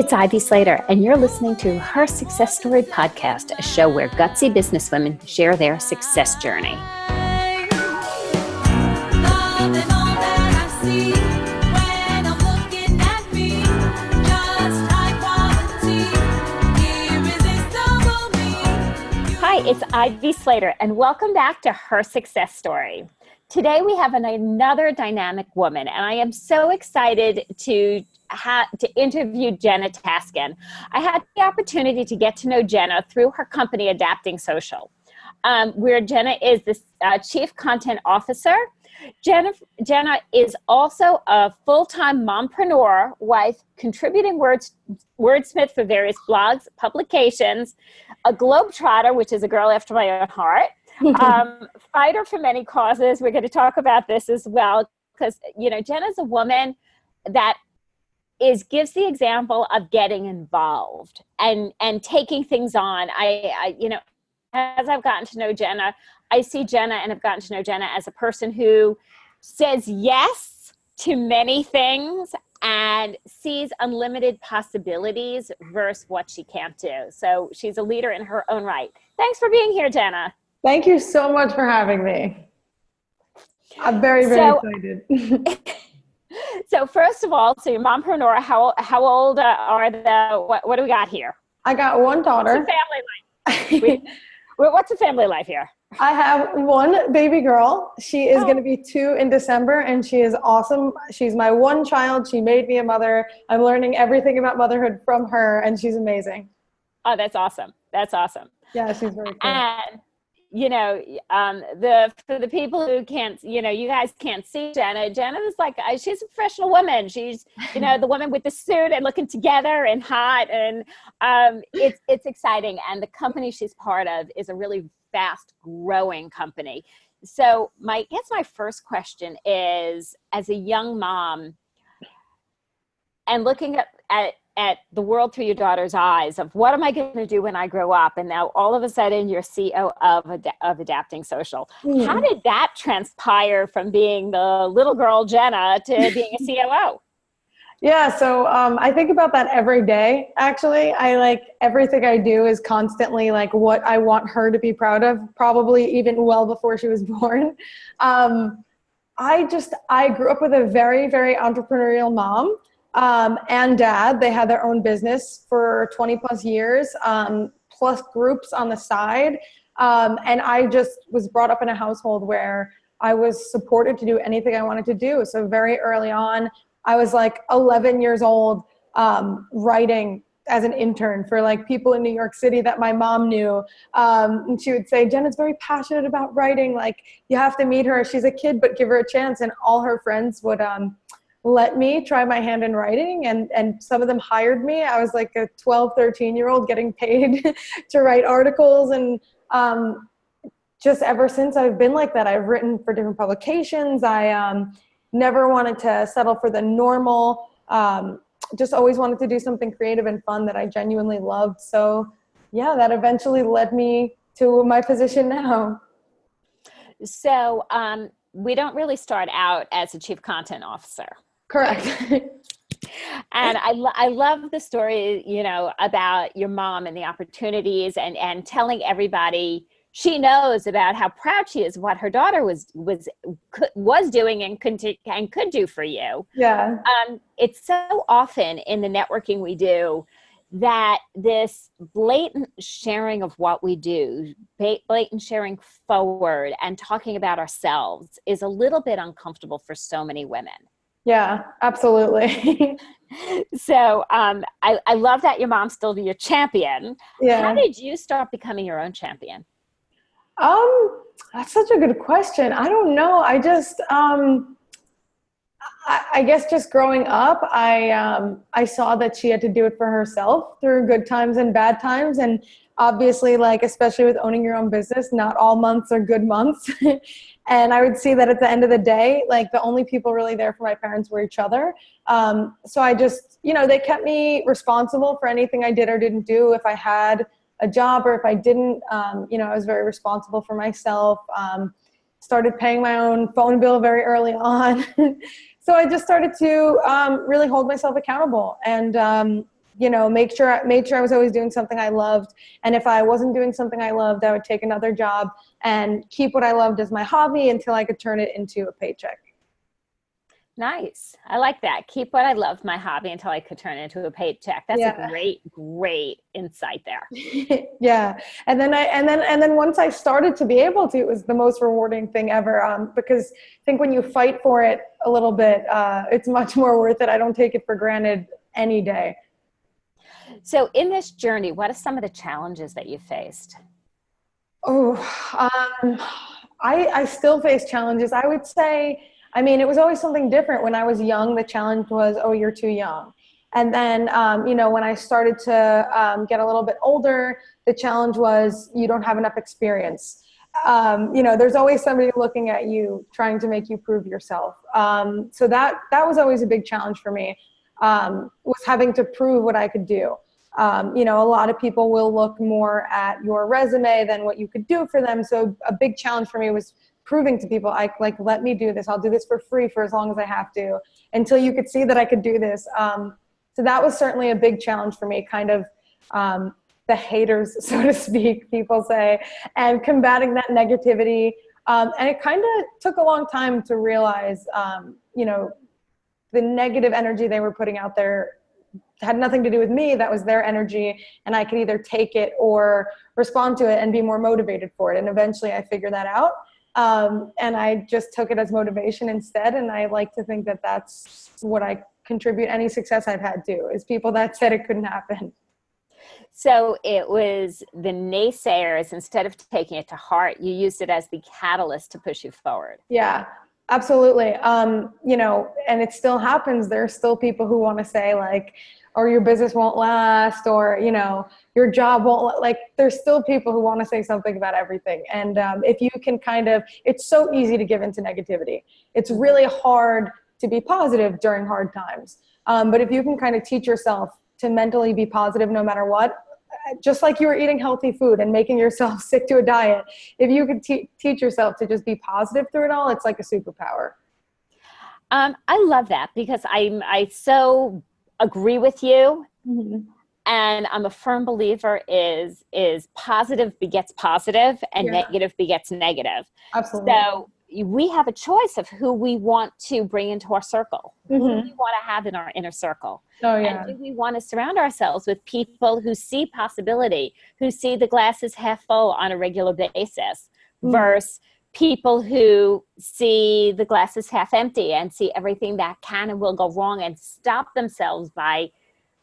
it's Ivy Slater, and you're listening to Her Success Story Podcast, a show where gutsy businesswomen share their success journey. Hi, it's Ivy Slater, and welcome back to Her Success Story. Today we have another dynamic woman, and I am so excited to interview Jenna Taskin. I had the opportunity to get to know Jenna through her company, Adapting Social, where Jenna is the Chief Content Officer. Jenna is also a full-time mompreneur, wife, contributing wordsmith for various blogs, publications, a globetrotter, which is a girl after my own heart, fighter for many causes. We're going to talk about this as well because, Jenna's a woman that gives the example of getting involved and taking things on. As I've gotten to know Jenna, I see Jenna and have gotten to know Jenna as a person who says yes to many things and sees unlimited possibilities versus what she can't do. So she's a leader in her own right. Thanks for being here, Jenna. Thank you so much for having me. I'm very excited. So first of all, so you're mompreneur. How old are what do we got here? I got one daughter. What's a family life? What's a family life here? I have one baby girl. She is going to be 2 in December, and she is awesome. She's my one child. She made me a mother. I'm learning everything about motherhood from her, and she's amazing. Oh, that's awesome. That's awesome. Yeah, she's very cool. And for the people who can't, you guys can't see Jenna. Jenna is like, she's a professional woman. She's, the woman with the suit and looking together and hot, and it's exciting. And the company she's part of is a really fast growing company. So my first question is, as a young mom and looking at the world through your daughter's eyes of what am I going to do when I grow up? And now all of a sudden you're CEO of Adapting Social. Mm. How did that transpire from being the little girl Jenna to being a COO? Yeah, so I think about that every day, actually. Everything I do is constantly what I want her to be proud of, probably even well before she was born. I grew up with a very, very entrepreneurial mom. And dad. They had their own business for 20 plus years, plus groups on the side. And I just was brought up in a household where I was supported to do anything I wanted to do. So very early on, I was 11 years old, writing as an intern for people in New York City that my mom knew. And she would say, Jenna's very passionate about writing. You have to meet her. She's a kid, but give her a chance. And all her friends would, let me try my hand in writing, and some of them hired me. I was like a 12, 13-year-old getting paid to write articles, and just ever since I've been like that. I've written for different publications. I never wanted to settle for the normal, just always wanted to do something creative and fun that I genuinely loved. So yeah, that eventually led me to my position now. So we don't really start out as a chief content officer. Correct. And I love the story, about your mom and the opportunities and telling everybody she knows about how proud she is of what her daughter was doing and could do for you. Yeah. It's so often in the networking we do that this blatant sharing of what we do, blatant sharing forward and talking about ourselves is a little bit uncomfortable for so many women. Yeah, absolutely. So I love that your mom's still your champion. Yeah. How did you start becoming your own champion? That's such a good question. I don't know. I just, I guess just growing up, I saw that she had to do it for herself through good times and bad times. And obviously, especially with owning your own business, not all months are good months. And I would see that at the end of the day, the only people really there for my parents were each other. So I just, they kept me responsible for anything I did or didn't do. If I had a job or if I didn't, I was very responsible for myself. Started paying my own phone bill very early on. So I just started to really hold myself accountable. And made sure I was always doing something I loved. And if I wasn't doing something I loved, I would take another job and keep what I loved as my hobby until I could turn it into a paycheck. Nice. I like that. Keep what I love, my hobby, until I could turn it into a paycheck. That's a great insight there. Yeah. And then once I started to be able to, it was the most rewarding thing ever. Because I think when you fight for it a little bit, it's much more worth it. I don't take it for granted any day. So in this journey, what are some of the challenges that you faced? Oh, I still face challenges. I would say, it was always something different. When I was young, the challenge was, oh, you're too young. And then, when I started to get a little bit older, the challenge was you don't have enough experience. There's always somebody looking at you, trying to make you prove yourself. So that was always a big challenge for me, was having to prove what I could do. A lot of people will look more at your resume than what you could do for them. So a big challenge for me was proving to people, let me do this. I'll do this for free for as long as I have to, until you could see that I could do this. So that was certainly a big challenge for me, kind of the haters, so to speak, people say, and combating that negativity. And it kind of took a long time to realize, the negative energy they were putting out there had nothing to do with me. That was their energy, and I could either take it or respond to it and be more motivated for it. And eventually I figured that out. And I just took it as motivation instead. And I like to think that that's what I contribute any success I've had to, is people that said it couldn't happen. So it was the naysayers, instead of taking it to heart, you used it as the catalyst to push you forward. Yeah, absolutely. And it still happens. There are still people who want to say or your business won't last, or, your job won't, there's still people who want to say something about everything. And if you can it's so easy to give into negativity. It's really hard to be positive during hard times. But if you can kind of teach yourself to mentally be positive no matter what, just like you were eating healthy food and making yourself stick to a diet, if you could teach yourself to just be positive through it all, it's like a superpower. I love that, because I so agree with you. Mm-hmm. And I'm a firm believer is positive begets positive, and negative begets negative. Absolutely. So we have a choice of who we want to bring into our circle, who do we want to have in our inner circle. Oh, yeah. And do we want to surround ourselves with people who see possibility, who see the glasses half full on a regular basis, versus people who see the glasses half empty and see everything that can and will go wrong and stop themselves by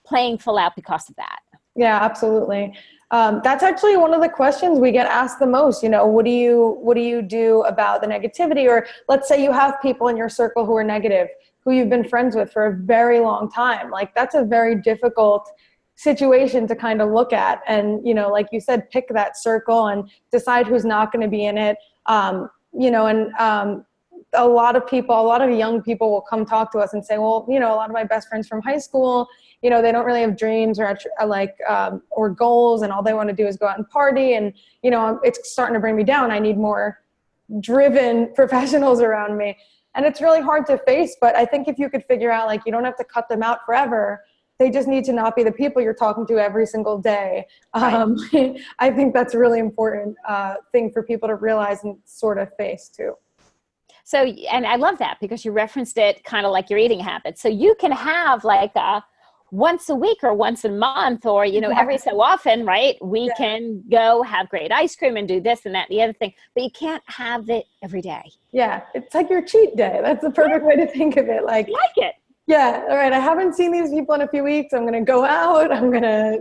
playing full out because of that? Yeah, absolutely. That's actually one of the questions we get asked the most. What do you do about the negativity? Or let's say you have people in your circle who are negative, who you've been friends with for a very long time. That's a very difficult situation to kind of look at. And, like you said, pick that circle and decide who's not going to be in it. A lot of young people will come talk to us and say, well, a lot of my best friends from high school, they don't really have dreams or goals, and all they want to do is go out and party. And, it's starting to bring me down. I need more driven professionals around me. And it's really hard to face. But I think if you could figure out, you don't have to cut them out forever. They just need to not be the people you're talking to every single day. Right. I think that's a really important thing for people to realize and sort of face too. So, and I love that, because you referenced it kind of like your eating habits. So you can have a once a week or once a month, or, every so often, right? We can go have great ice cream and do this and that and the other thing, but you can't have it every day. Yeah. It's like your cheat day. That's the perfect way to think of it. Like it. Yeah. All right. I haven't seen these people in a few weeks. I'm going to go out. I'm going to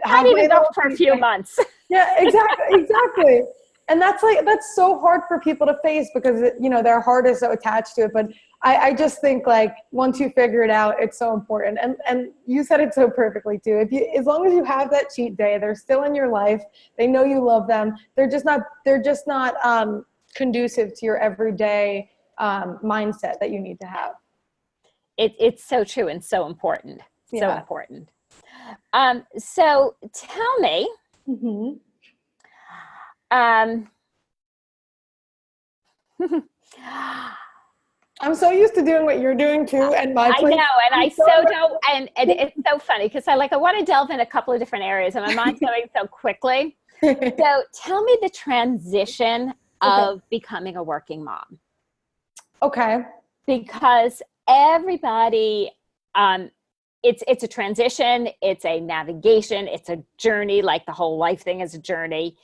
not even go for a few months. Yeah, exactly. And that's so hard for people to face, because their heart is so attached to it. But I just think once you figure it out, it's so important. And you said it so perfectly too. As long as you have that cheat day, they're still in your life. They know you love them. They're just not conducive to your everyday mindset that you need to have. It's so true and so important. So important. So tell me, I'm so used to doing what you're doing too, and my I plate. know, and I so don't, and it's so funny because I want to delve in a couple of different areas, and my mind's going so quickly. So tell me the transition of becoming a working mom. Okay. Because everybody, it's a transition, it's a navigation, it's a journey, like the whole life thing is a journey.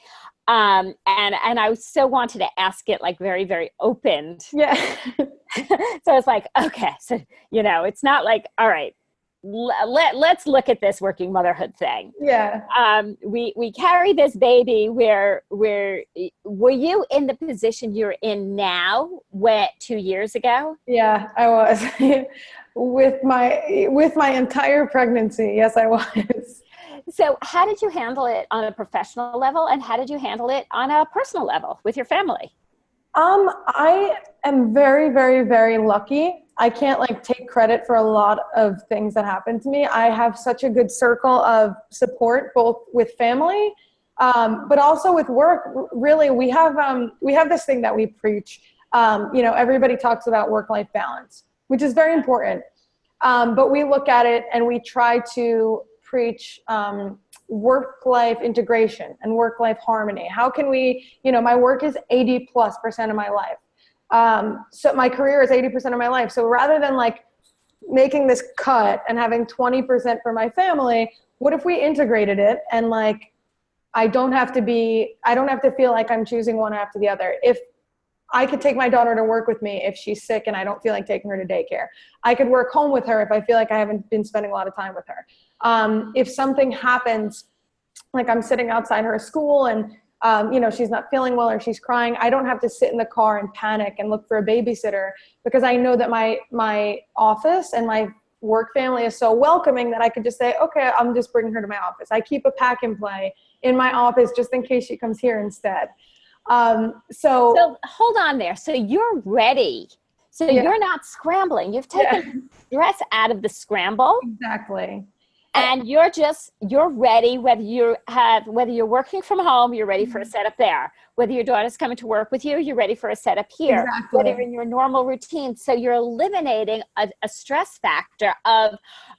And I so wanted to ask it like very, very open. Yeah. So it's like, okay, so, it's not like, all right, let's look at this working motherhood thing. Yeah. We carry this baby were you in the position you're in now 2 years ago? Yeah, I was. with my entire pregnancy. Yes, I was. So how did you handle it on a professional level, and how did you handle it on a personal level with your family? I am very, very, very lucky. I can't take credit for a lot of things that happened to me. I have such a good circle of support, both with family, but also with work. Really, we have this thing that we preach. Everybody talks about work-life balance, which is very important. But we look at it and we try to preach work-life integration and work-life harmony. How can we, my work is 80+% of my life. So my career is 80% of my life. So rather than making this cut and having 20% for my family, what if we integrated it and I don't have to feel like I'm choosing one after the other. If I could take my daughter to work with me if she's sick and I don't feel like taking her to daycare. I could work home with her if I feel like I haven't been spending a lot of time with her. If something happens, like I'm sitting outside her school and, she's not feeling well or she's crying, I don't have to sit in the car and panic and look for a babysitter because I know that my office and my work family is so welcoming that I could just say, okay, I'm just bringing her to my office. I keep a pack and play in my office just in case she comes here instead. So hold on there. So you're ready. So you're not scrambling. You've taken stress out of the scramble. Exactly. And you're ready, whether you're working from home, you're ready for a setup there. Whether your daughter's coming to work with you, you're ready for a setup here. Exactly. Whether you're in your normal routine. So you're eliminating a stress factor of,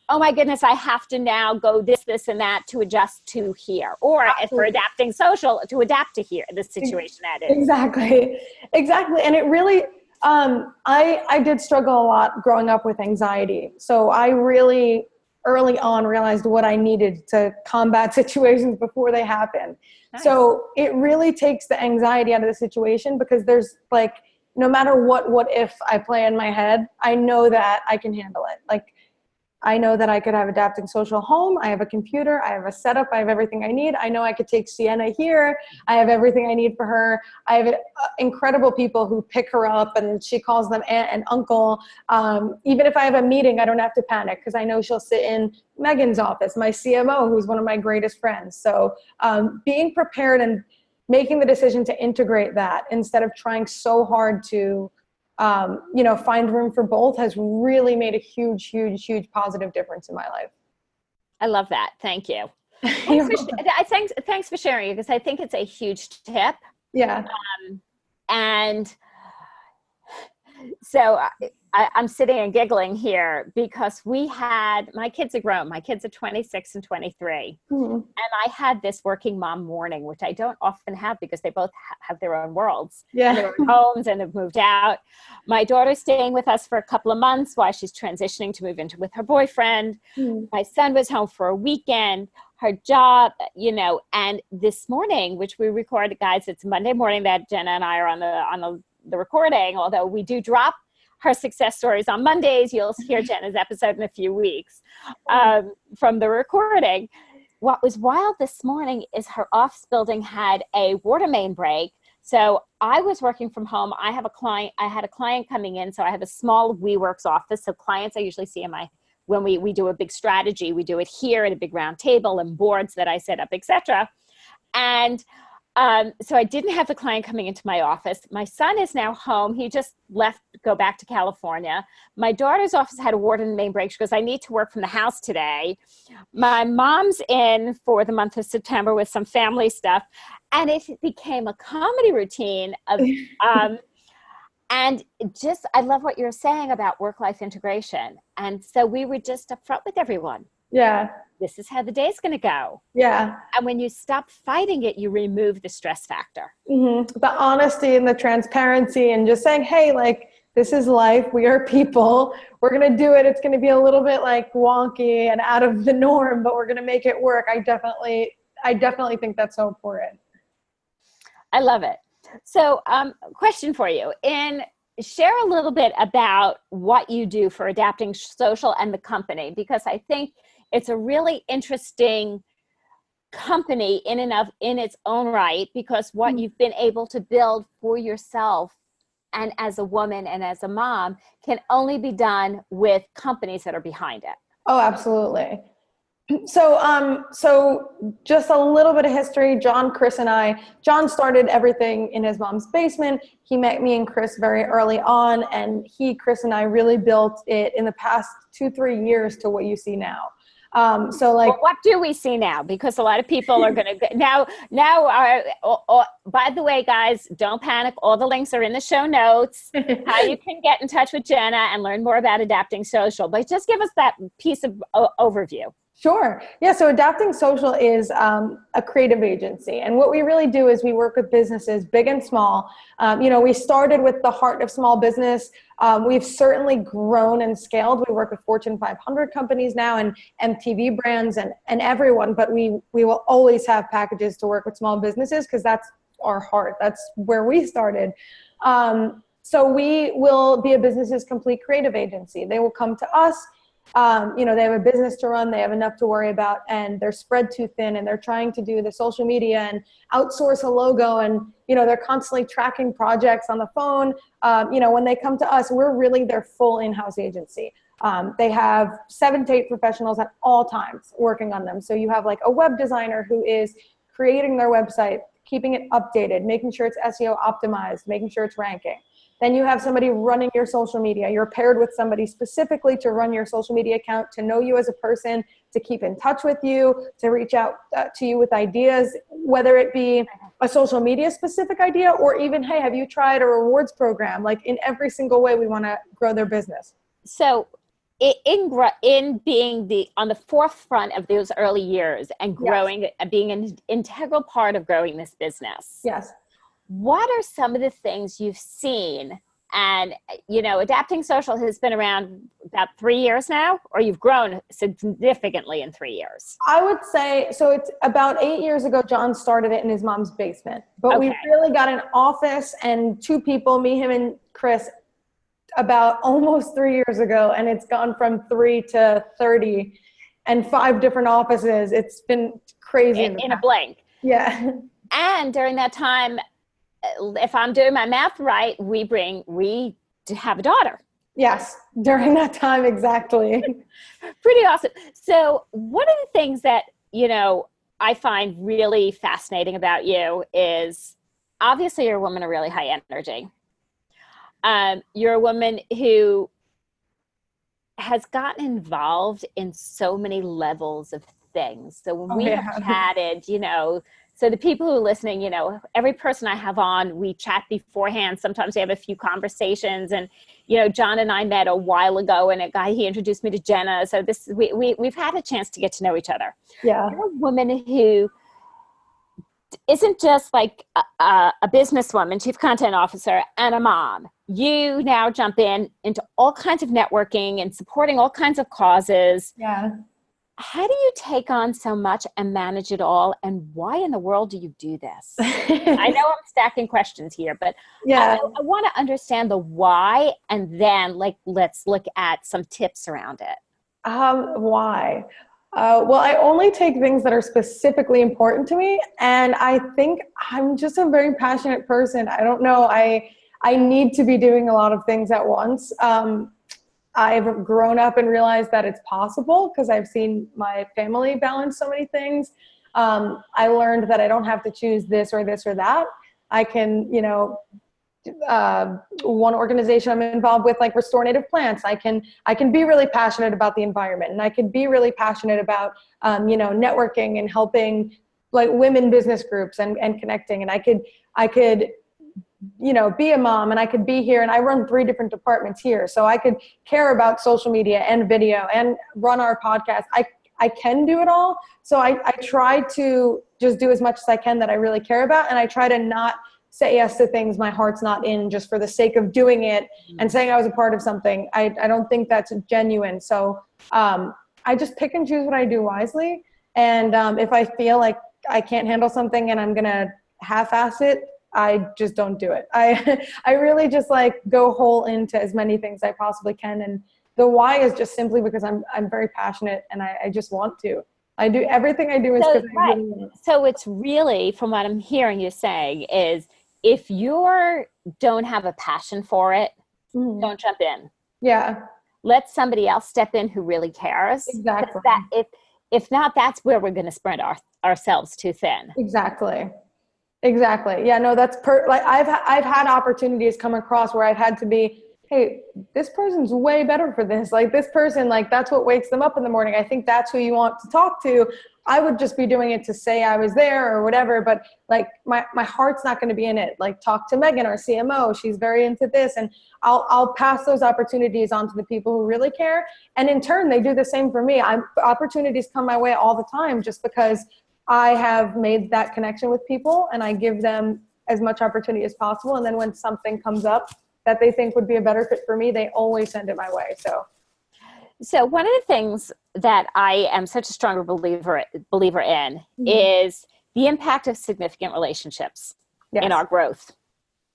oh my goodness, I have to now go this, and that to adjust to here. Or if we're adapting social, to adapt to here, the situation that is. Exactly. And it really, I did struggle a lot growing up with anxiety. So I really early on realized what I needed to combat situations before they happen. Nice. So it really takes the anxiety out of the situation because there's no matter what if I play in my head, I know that I can handle it. I know that I could have adapting social home. I have a computer. I have a setup. I have everything I need. I know I could take Sienna here. I have everything I need for her. I have incredible people who pick her up and she calls them aunt and uncle. Even if I have a meeting, I don't have to panic because I know she'll sit in Megan's office, my CMO, who's one of my greatest friends. So being prepared and making the decision to integrate that instead of trying so hard to find room for both has really made a huge, huge, huge positive difference in my life. I love that. Thank you. Thanks for sharing it because I think it's a huge tip. Yeah. And so I'm sitting and giggling here because my kids are grown. My kids are 26 and 23. Mm-hmm. And I had this working mom morning, which I don't often have because they both have their own worlds. Yeah. And their own homes and have moved out. My daughter's staying with us for a couple of months while she's transitioning to move with her boyfriend. Mm-hmm. My son was home for a weekend. Her job, and this morning, which we recorded, guys, it's Monday morning that Jenna and I are on the recording, although we do drop her success stories on Mondays. You'll hear Jenna's episode in a few weeks from the recording. What was wild this morning is her office building had a water main break. So I was working from home. I had a client coming in. So I have a small WeWorks office. So clients I usually see when we do a big strategy, we do it here at a big round table and boards that I set up, etc. And so I didn't have the client coming into my office. My son is now home. He just left to go back to California. My daughter's office had a water main break. She goes, I need to work from the house today. My mom's in for the month of September with some family stuff. And it became a comedy routine of And just, I love what you're saying about work-life integration. And so we were just upfront with everyone. Yeah. This is how the day's going to go. Yeah. And when you stop fighting it, you remove the stress factor. Mm-hmm. The honesty and the transparency and just saying, hey, like, this is life. We are people. We're going to do it. It's going to be a little bit like wonky and out of the norm, but we're going to make it work. I definitely think that's so important. I love it. So, question for you. Share a little bit about what you do for Adapting Social and the company, because I think it's a really interesting company in its own right, because what you've been able to build for yourself and as a woman and as a mom can only be done with companies that are behind it. Oh, absolutely. So just a little bit of history. John started everything in his mom's basement. He met me and Chris very early on, and Chris and I really built it in the past 2-3 years to what you see now. Well, what do we see now? Because a lot of people are going to now. By the way, guys, don't panic. All the links are in the show notes. How you can get in touch with Jenna and learn more about Adapting Social. But just give us that piece of overview. Sure. Yeah. So Adapting Social is a creative agency. And what we really do is we work with businesses, big and small. We started with the heart of small business. We've certainly grown and scaled. We work with Fortune 500 companies now and MTV brands and everyone, but we will always have packages to work with small businesses because that's our heart. That's where we started. So we will be a business's complete creative agency. They will come to us. They have a business to run, they have enough to worry about, and they're spread too thin, and they're trying to do the social media and outsource a logo, and, they're constantly tracking projects on the phone. When they come to us, we're really their full in-house agency. They have 7 to 8 professionals at all times working on them. So you have like a web designer who is creating their website, keeping it updated, making sure it's SEO optimized, making sure it's ranking. Then you have somebody running your social media. You're paired with somebody specifically to run your social media account, to know you as a person, to keep in touch with you, to reach out to you with ideas, whether it be a social media specific idea or even, hey, have you tried a rewards program? Like, in every single way, we want to grow their business. So in being on the forefront of those early years and growing, yes, being an integral part of growing this business. Yes. What are some of the things you've seen? And, Adapting Social has been around about 3 years now, or you've grown significantly in 3 years? I would say, so it's about 8 years ago, John started it in his mom's basement. But we really got an office and 2 people, me, him, and Chris, about almost 3 years ago. And it's gone from 3 to 30 and 5 different offices. It's been crazy. In a blink. Yeah. And during that time, if I'm doing my math right, we have a daughter. Yes, during that time, exactly. Pretty awesome. So one of the things that, I find really fascinating about you is, obviously you're a woman of really high energy. You're a woman who has gotten involved in so many levels of things. So when we have chatted, so the people who are listening, every person I have on, we chat beforehand. Sometimes we have a few conversations, and, John and I met a while ago, and he introduced me to Jenna. So we've had a chance to get to know each other. Yeah. You're a woman who isn't just like a businesswoman, chief content officer, and a mom. You now jump into all kinds of networking and supporting all kinds of causes. Yeah. How do you take on so much and manage it all? And why in the world do you do this? I know I'm stacking questions here, but I want to understand the why, and then let's look at some tips around it. Why? Well, I only take things that are specifically important to me. And I think I'm just a very passionate person. I don't know. I need to be doing a lot of things at once. I've grown up and realized that it's possible because I've seen my family balance so many things. I learned that I don't have to choose this or this or that. I can, one organization I'm involved with, like Restore Native Plants, I can be really passionate about the environment, and I could be really passionate about, networking and helping like women business groups and connecting. And I could be a mom, and I could be here, and I run 3 different departments here. So I could care about social media and video and run our podcast. I can do it all. So I try to just do as much as I can that I really care about. And I try to not say yes to things my heart's not in just for the sake of doing it and saying I was a part of something. I don't think that's genuine. So I just pick and choose what I do wisely. And if I feel like I can't handle something and I'm going to half-ass it, I just don't do it. I really just like go whole into as many things I possibly can. And the why is just simply because I'm very passionate and I just want to. I do everything I do is because I really want. So it's really, from what I'm hearing you saying, is if you don't have a passion for it, don't jump in. Yeah. Let somebody else step in who really cares. Exactly. If not, that's where we're going to spread ourselves too thin. Exactly. Yeah, no, that's like I've had opportunities come across where I've had to be, hey, this person's way better for this. Like this person, like that's what wakes them up in the morning. I think that's who you want to talk to. I would just be doing it to say I was there or whatever, but like my heart's not going to be in it. Like talk to Megan, our CMO. She's very into this, and I'll pass those opportunities on to the people who really care. And in turn, they do the same for me. Opportunities come my way all the time just because I have made that connection with people and I give them as much opportunity as possible. And then when something comes up that they think would be a better fit for me, they always send it my way. So one of the things that I am such a stronger believer in is the impact of significant relationships in our growth.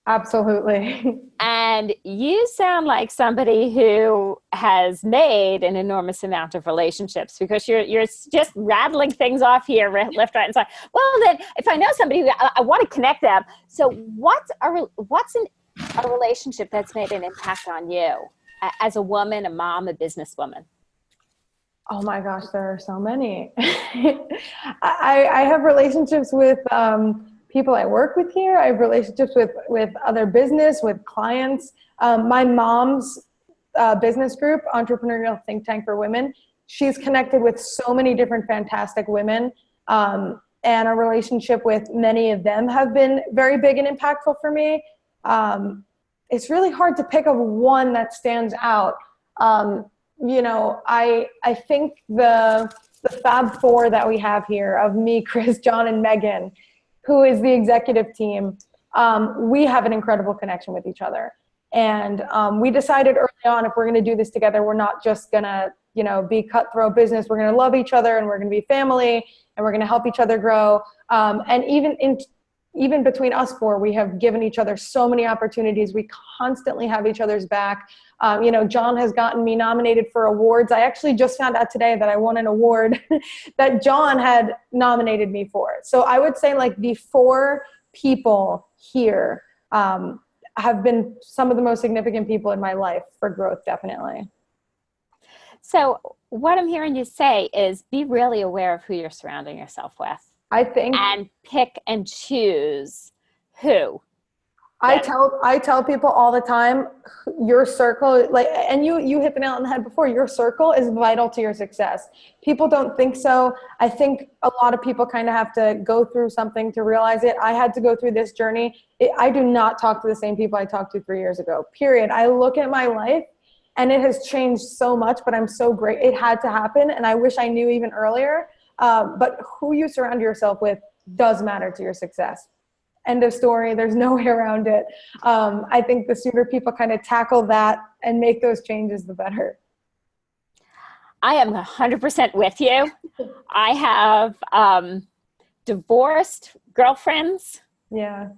Absolutely. And you sound like somebody who has made an enormous amount of relationships, because you're just rattling things off here, left, right, and side. Well, then if I know somebody, I want to connect them. So what's a relationship that's made an impact on you as a woman, a mom, a businesswoman? Oh my gosh, there are so many. I have relationships with people I work with here. I have relationships with other business, with clients. My mom's business group, Entrepreneurial Think Tank for Women, she's connected with so many different fantastic women. And a relationship with many of them have been very big and impactful for me. It's really hard to pick up one that stands out. I think the Fab Four that we have here of me, Chris, John, and Megan, who is the executive team, we have an incredible connection with each other. And we decided early on, if we're going to do this together, we're not just going to, be cutthroat business. We're going to love each other and we're going to be family and we're going to help each other grow. And even between us four, we have given each other so many opportunities. We constantly have each other's back. John has gotten me nominated for awards. I actually just found out today that I won an award that John had nominated me for. So I would say like the 4 people here have been some of the most significant people in my life for growth, definitely. So what I'm hearing you say is be really aware of who you're surrounding yourself with. I think. And pick and choose who. I tell people all the time, your circle, and you hit the nail on the head before, your circle is vital to your success. People don't think so. I think a lot of people kind of have to go through something to realize it. I had to go through this journey. I do not talk to the same people I talked to 3 years ago, period. I look at my life and it has changed so much, but I'm so great. It had to happen. And I wish I knew even earlier. But who you surround yourself with does matter to your success. End of story. There's no way around it. I think the sooner people kind of tackle that and make those changes, the better. I am 100% with you. I have divorced girlfriends. Yeah.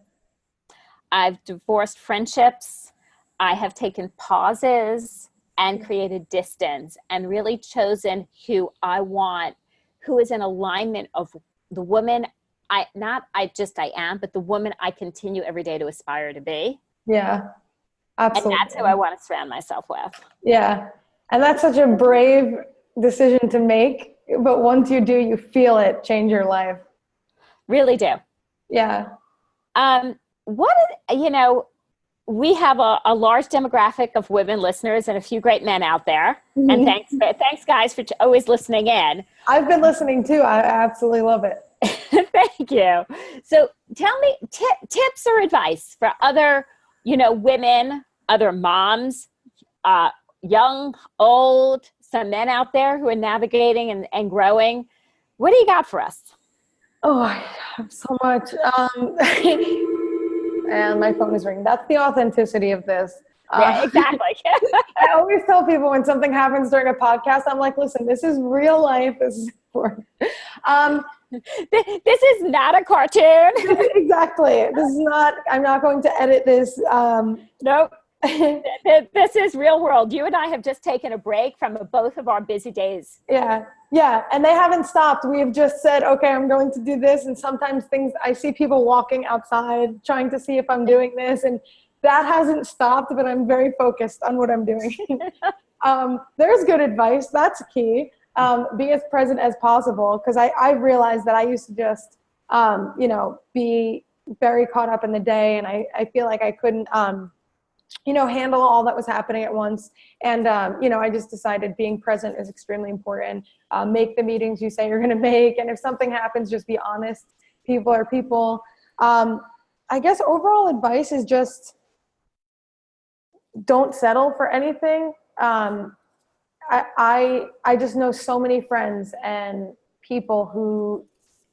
I've divorced friendships. I have taken pauses and created distance and really chosen who I want, who is in alignment of the woman I am, but the woman I continue every day to aspire to be. Yeah, absolutely. And that's who I want to surround myself with. Yeah. And that's such a brave decision to make. But once you do, you feel it change your life. Really do. Yeah. We have a large demographic of women listeners and a few great men out there. And thanks guys for always listening in. I've been listening too. I absolutely love it. Thank you. So tell me tips or advice for other, women, other moms, young, old, some men out there who are navigating and growing. What do you got for us? Oh, I have so much. And my phone is ringing. That's the authenticity of this. Yeah, exactly. I always tell people when something happens during a podcast, I'm like, listen, this is real life. This is important. This is not a cartoon. Exactly. This is not, I'm not going to edit this. Nope. This is real world. You and I have just taken a break from both of our busy days. Yeah. Yeah. And they haven't stopped. We have just said, okay, I'm going to do this. And sometimes I see people walking outside trying to see if I'm doing this. And that hasn't stopped, but I'm very focused on what I'm doing. There's good advice. That's key. Be as present as possible. Because I realized that I used to just, be very caught up in the day. And I feel like I couldn't, handle all that was happening at once. And, I just decided being present is extremely important. Make the meetings you say you're going to make. And if something happens, just be honest. People are people. I guess overall advice is just don't settle for anything. I just know so many friends and people who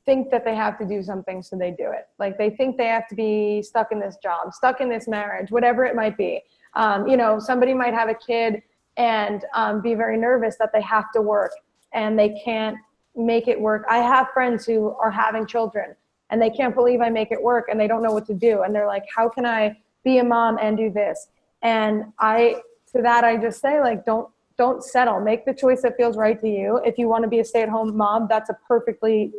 think that they have to do something, so they do it. Like they think they have to be stuck in this job, stuck in this marriage, whatever it might be. Somebody might have a kid and be very nervous that they have to work and they can't make it work. I have friends who are having children and they can't believe I make it work and they don't know what to do. And they're like, how can I be a mom and do this? And I just say, like, don't settle. Make the choice that feels right to you. If you want to be a stay-at-home mom, that's a perfectly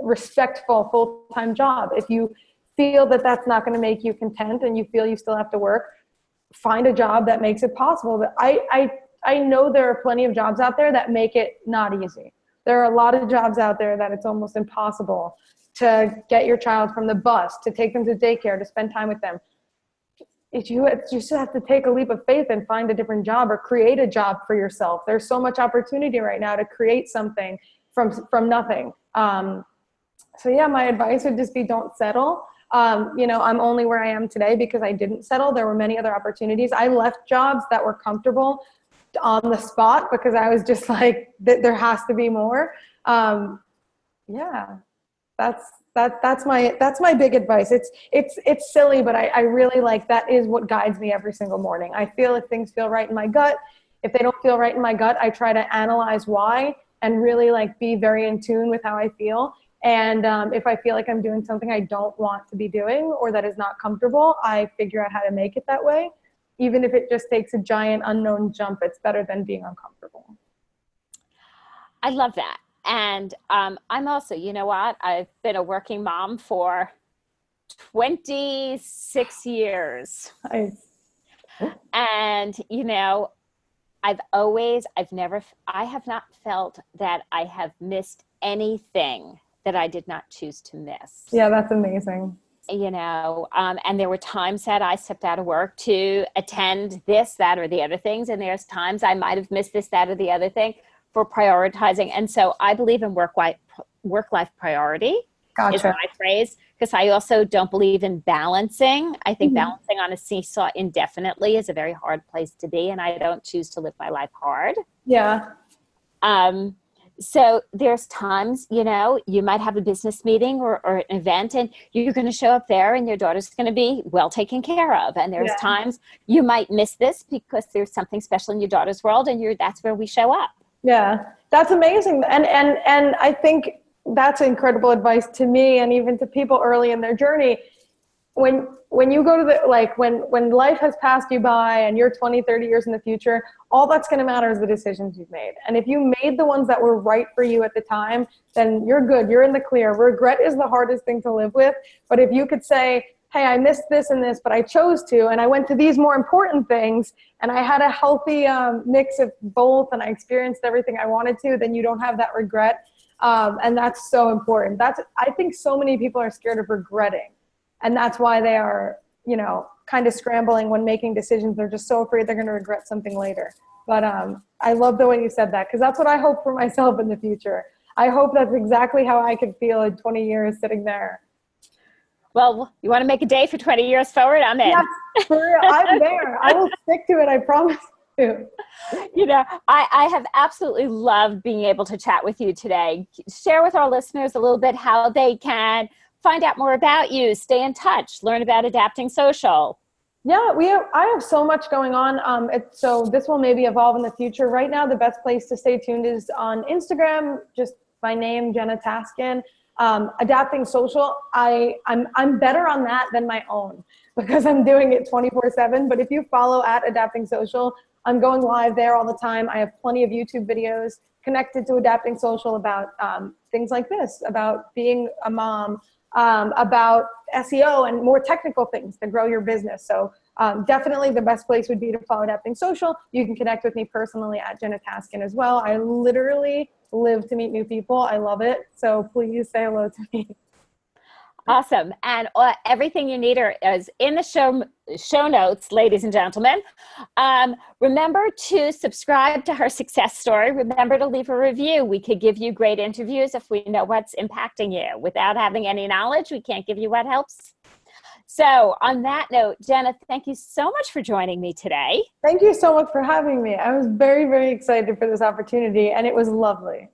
respectful full-time job. If you feel that that's not going to make you content and you feel you still have to work, find a job that makes it possible. But I know there are plenty of jobs out there that make it not easy. There are a lot of jobs out there that it's almost impossible to get your child from the bus, to take them to daycare, to spend time with them. You just have to take a leap of faith and find a different job or create a job for yourself. There's so much opportunity right now to create something from nothing. So yeah, my advice would just be don't settle. I'm only where I am today because I didn't settle. There were many other opportunities. I left jobs that were comfortable on the spot because I was just like, there has to be more. Yeah, that's my big advice. It's silly, but I really that is what guides me every single morning. I feel if things feel right in my gut. If they don't feel right in my gut, I try to analyze why and really be very in tune with how I feel. And if I feel like I'm doing something I don't want to be doing or that is not comfortable, I figure out how to make it that way. Even if it just takes a giant unknown jump, it's better than being uncomfortable. I love that. And I'm also, you know what? I've been a working mom for 26 years. Nice. And, I have not felt that I have missed anything that I did not choose to miss. Yeah, that's amazing. And there were times that I stepped out of work to attend this, that, or the other things. And there's times I might have missed this, that, or the other thing for prioritizing. And so I believe in work-life priority. Gotcha. Is my phrase, because I also don't believe in balancing. I think balancing on a seesaw indefinitely is a very hard place to be, and I don't choose to live my life hard. Yeah. So there's times, you might have a business meeting or an event and you're going to show up there and your daughter's going to be well taken care of. And there's times you might miss this because there's something special in your daughter's world and that's where we show up. Yeah, that's amazing. And I think that's incredible advice to me and even to people early in their journey. When you go to when life has passed you by and you're 20, 30 years in the future, all that's going to matter is the decisions you've made. And if you made the ones that were right for you at the time, then you're good. You're in the clear. Regret is the hardest thing to live with. But if you could say, hey, I missed this and this, but I chose to, and I went to these more important things, and I had a healthy mix of both, and I experienced everything I wanted to, then you don't have that regret. And that's so important. I think so many people are scared of regretting. And that's why they are, kind of scrambling when making decisions. They're just so afraid they're going to regret something later. But I love the way you said that, because that's what I hope for myself in the future. I hope that's exactly how I could feel in 20 years sitting there. Well, you want to make a day for 20 years forward? I'm in. Yes, for real. I'm there. I will stick to it. I promise you. You know, I have absolutely loved being able to chat with you today. Share with our listeners a little bit how they can find out more about you, stay in touch, learn about Adapting Social. Yeah, I have so much going on. So this will maybe evolve in the future. Right now, the best place to stay tuned is on Instagram, just my name, Jenna Taskin. Adapting Social, I'm better on that than my own because I'm doing it 24/7. But if you follow at Adapting Social, I'm going live there all the time. I have plenty of YouTube videos connected to Adapting Social about things like this, about being a mom, about SEO and more technical things to grow your business. So definitely the best place would be to follow Adapting Social. You can connect with me personally at Jenna Taskin as well. I literally live to meet new people. I love it. So please say hello to me. Awesome. And everything you need is in the show notes, ladies and gentlemen. Remember to subscribe to Her Success Story. Remember to leave a review. We could give you great interviews if we know what's impacting you. Without having any knowledge, we can't give you what helps. So on that note, Jenna, thank you so much for joining me today. Thank you so much for having me. I was very, very excited for this opportunity, and it was lovely.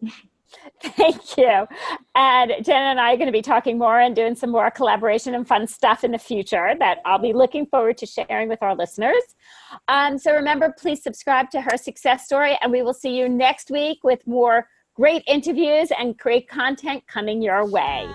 Thank you. And Jenna and I are going to be talking more and doing some more collaboration and fun stuff in the future that I'll be looking forward to sharing with our listeners. So remember, please subscribe to Her Success Story, and we will see you next week with more great interviews and great content coming your way.